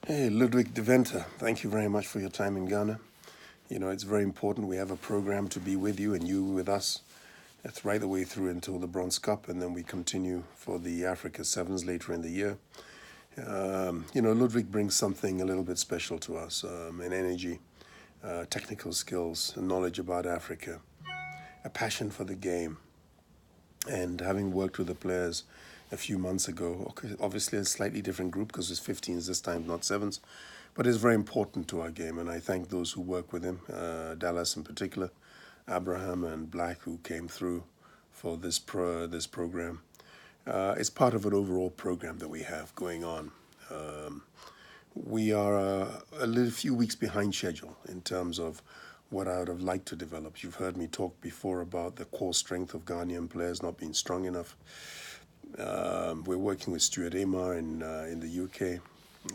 Hey, Ludwig de Venter, thank you very much for your time in Ghana. You know, it's very important. We have a program to be with you and you with us. That's right the way through until the Bronze Cup, and then we continue for the Africa Sevens later in the year. Ludwig brings something a little bit special to us an energy, technical skills, knowledge about Africa, a passion for the game, and having worked with the players a few months ago, okay, obviously a slightly different group because it's 15s this time, not sevens, but it's very important to our game. And I thank those who work with him, Dallas in particular, Abraham and Black, who came through for this program. It's part of an overall program that we have going on. We are a few weeks behind schedule in terms of what I would have liked to develop. You've heard me talk before about the core strength of Ghanaian players not being strong enough. We're working with Stuart Amar in the UK.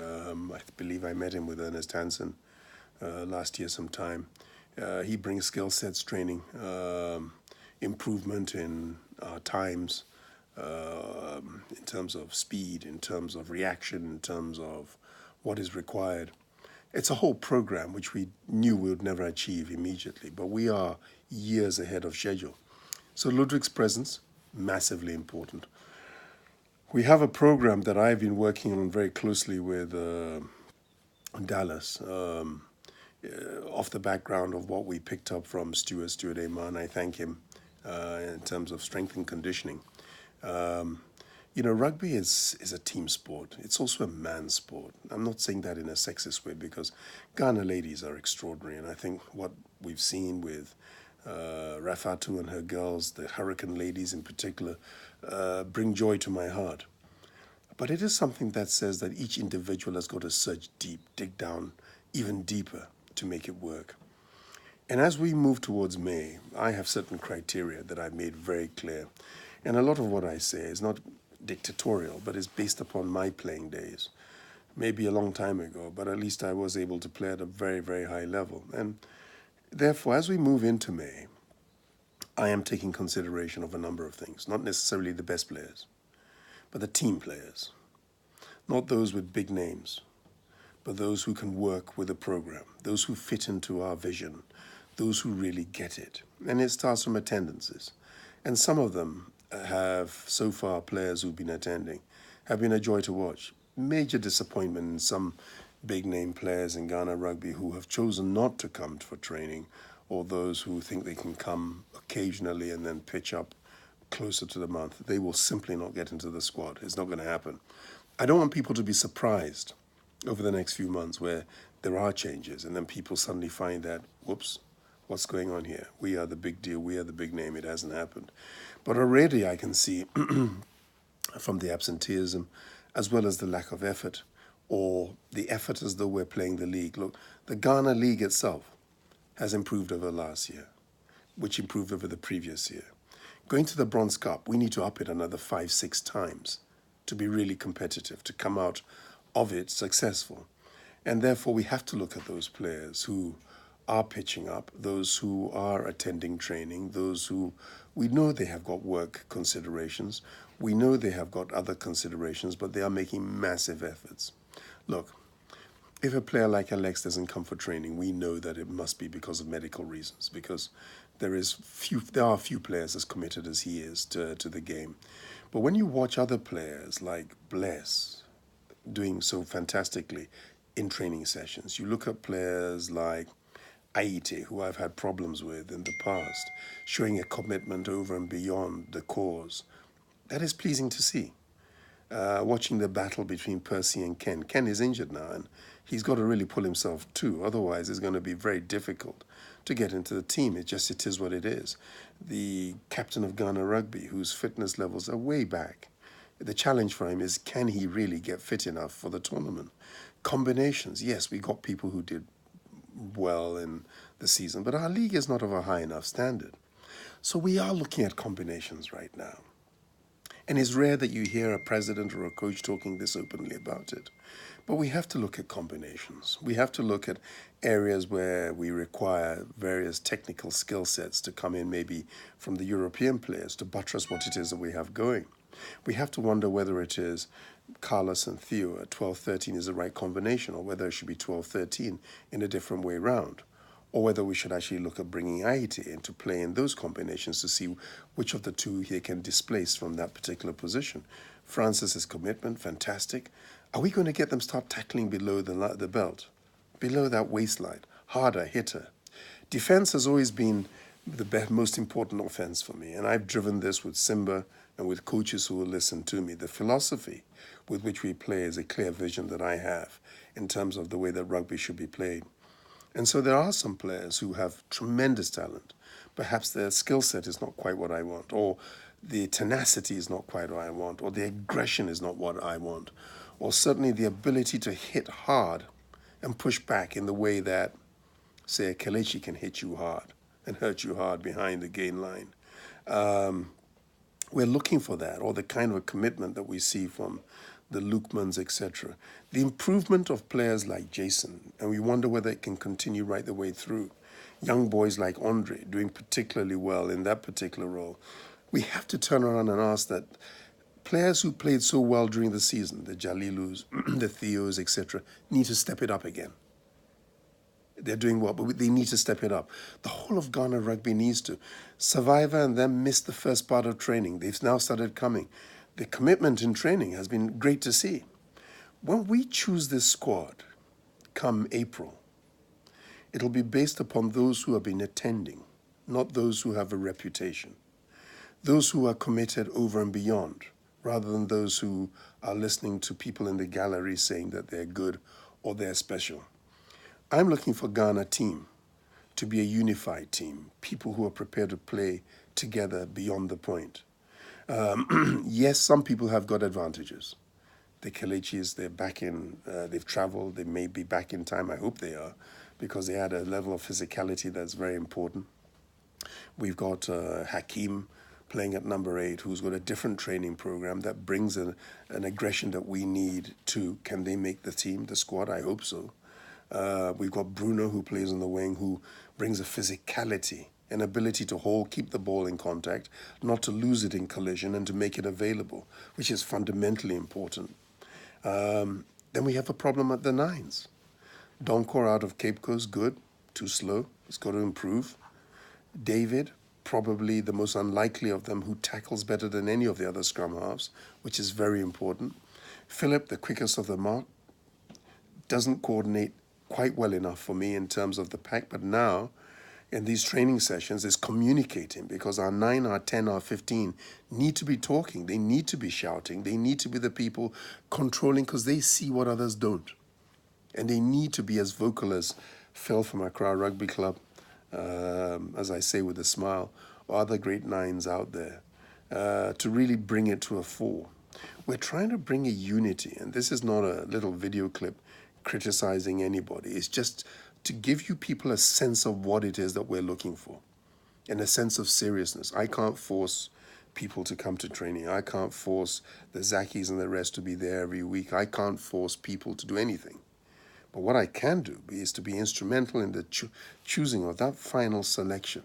I believe I met him with Ernest Hansen last year sometime. He brings skill sets training, improvement in times, in terms of speed, in terms of reaction, in terms of what is required. It's a whole program which we knew we would never achieve immediately, but we are years ahead of schedule. So Ludwig's presence, massively important. We have a program that I've been working on very closely with Dallas, off the background of what we picked up from Stuart Amar, and I thank him in terms of strength and conditioning. Rugby is a team sport. It's also a man's sport. I'm not saying that in a sexist way because Ghana ladies are extraordinary, and I think what we've seen with Rafatu and her girls, the Hurricane ladies in particular, bring joy to my heart. But it is something that says that each individual has got to search deep, dig down even deeper to make it work. And as we move towards May, I have certain criteria that I made very clear. And a lot of what I say is not dictatorial, but is based upon my playing days. Maybe a long time ago, but at least I was able to play at a very, very high level. And therefore, as we move into May, I am taking consideration of a number of things, not necessarily the best players, but the team players. Not those with big names, but those who can work with the program, those who fit into our vision, those who really get it. And it starts from attendances. And some of them have, so far, players who've been attending, have been a joy to watch. Major disappointment in some big name players in Ghana Rugby who have chosen not to come for training, or those who think they can come occasionally and then pitch up closer to the month. They will simply not get into the squad. It's not going to happen. I don't want people to be surprised over the next few months where there are changes and then people suddenly find that, whoops, what's going on here? We are the big deal. We are the big name. It hasn't happened. But already I can see from the absenteeism as well as the lack of effort, or the effort as though we're playing the league. Look, the Ghana League itself has improved over last year, which improved over the previous year. Going to the Bronze Cup, we need to up it another 5, 6 times to be really competitive, to come out of it successful. And therefore, we have to look at those players who are pitching up, those who are attending training, those who we know they have got work considerations, we know they have got other considerations, but they are making massive efforts. Look, if a player like Alex doesn't come for training, we know that it must be because of medical reasons, because there are few players as committed as he is to the game. But when you watch other players like Bless doing so fantastically in training sessions, you look at players like Aite, who I've had problems with in the past, showing a commitment over and beyond the cause. That is pleasing to see. Watching the battle between Percy and Ken. Ken is injured now, and he's got to really pull himself too. Otherwise, it's going to be very difficult to get into the team. It is what it is. The captain of Ghana Rugby, whose fitness levels are way back. The challenge for him is, can he really get fit enough for the tournament? Combinations. Yes, we got people who did well in the season, but our league is not of a high enough standard. So we are looking at combinations right now. And it's rare that you hear a president or a coach talking this openly about it. But we have to look at combinations. We have to look at areas where we require various technical skill sets to come in, maybe from the European players, to buttress what it is that we have going. We have to wonder whether it is Carlos and Theo at 12-13 is the right combination, or whether it should be 12-13 in a different way round, or whether we should actually look at bringing Aite into play in those combinations to see which of the two he can displace from that particular position. Francis's commitment, fantastic. Are we going to get them start tackling below the belt, below that waistline, harder, hitter? Defense has always been the most important offense for me, and I've driven this with Simba and with coaches who will listen to me. The philosophy with which we play is a clear vision that I have in terms of the way that rugby should be played. And so there are some players who have tremendous talent. Perhaps their skill set is not quite what I want, or the tenacity is not quite what I want, or the aggression is not what I want, or certainly the ability to hit hard and push back in the way that, say, a Kelechi can hit you hard and hurt you hard behind the gain line. We're looking for that, or the kind of a commitment that we see from the Lukmans, etc. The improvement of players like Jason, and we wonder whether it can continue right the way through. Young boys like Andre doing particularly well in that particular role. We have to turn around and ask that players who played so well during the season, the Jalilus, the Theos, etc., need to step it up again. They're doing well, but they need to step it up. The whole of Ghana rugby needs to. Survivor and them missed the first part of training. They've now started coming. The commitment in training has been great to see. When we choose this squad come April, it'll be based upon those who have been attending, not those who have a reputation. Those who are committed over and beyond, rather than those who are listening to people in the gallery saying that they're good or they're special. I'm looking for Ghana team to be a unified team, people who are prepared to play together beyond the point. Yes, some people have got advantages. The Kelechis, they're back in, they've traveled, they may be back in time, I hope they are, because they had a level of physicality that's very important. We've got Hakeem playing at number 8, who's got a different training program that brings an aggression that we need to, can they make the team, the squad? I hope so. We've got Bruno, who plays on the wing, who brings a physicality, an ability to hold, keep the ball in contact, not to lose it in collision, and to make it available, which is fundamentally important. Then we have a problem at the 9s. Donkor out of Cape Coast, good, too slow, it's got to improve. David, probably the most unlikely of them, who tackles better than any of the other scrum halves, which is very important. Philip, the quickest of the mark, doesn't coordinate quite well enough for me in terms of the pack, but now in these training sessions is communicating, because our 9, our 10, our 15 need to be talking, they need to be shouting, they need to be the people controlling, because they see what others don't. And they need to be as vocal as Phil from Accra Rugby Club, as I say with a smile, or other great 9s out there, to really bring it to a fore. We're trying to bring a unity, and this is not a little video clip criticizing anybody. It's just to give you people a sense of what it is that we're looking for, and a sense of seriousness. I can't force people to come to training. I can't force the Zakis and the rest to be there every week. I can't force people to do anything. But what I can do is to be instrumental in the choosing of that final selection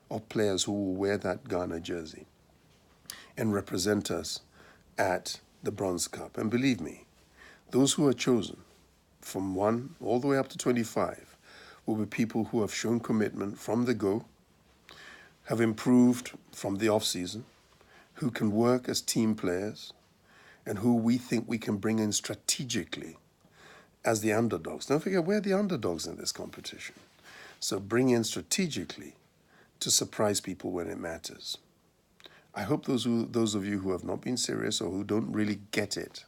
of players who will wear that Ghana jersey and represent us at the Bronze Cup. And believe me, those who are chosen from 1 all the way up to 25 will be people who have shown commitment from the go, have improved from the off-season, who can work as team players, and who we think we can bring in strategically as the underdogs. Don't forget, we're the underdogs in this competition. So bring in strategically to surprise people when it matters. I hope those of you who have not been serious or who don't really get it,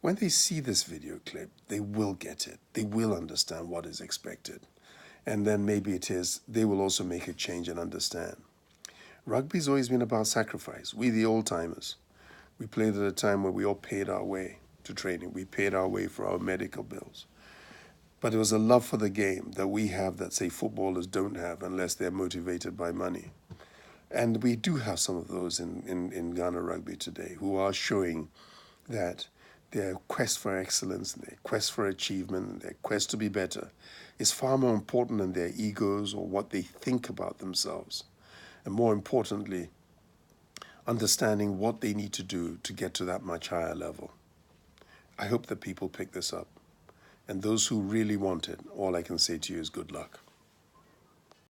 when they see this video clip, they will get it. They will understand what is expected. And then maybe it is, they will also make a change and understand. Rugby's always been about sacrifice. We, the old-timers, we played at a time where we all paid our way to training. We paid our way for our medical bills. But it was a love for the game that we have that, say, footballers don't have unless they're motivated by money. And we do have some of those in Ghana Rugby today who are showing that their quest for excellence, their quest for achievement, their quest to be better is far more important than their egos or what they think about themselves. And more importantly, understanding what they need to do to get to that much higher level. I hope that people pick this up. And those who really want it, all I can say to you is good luck.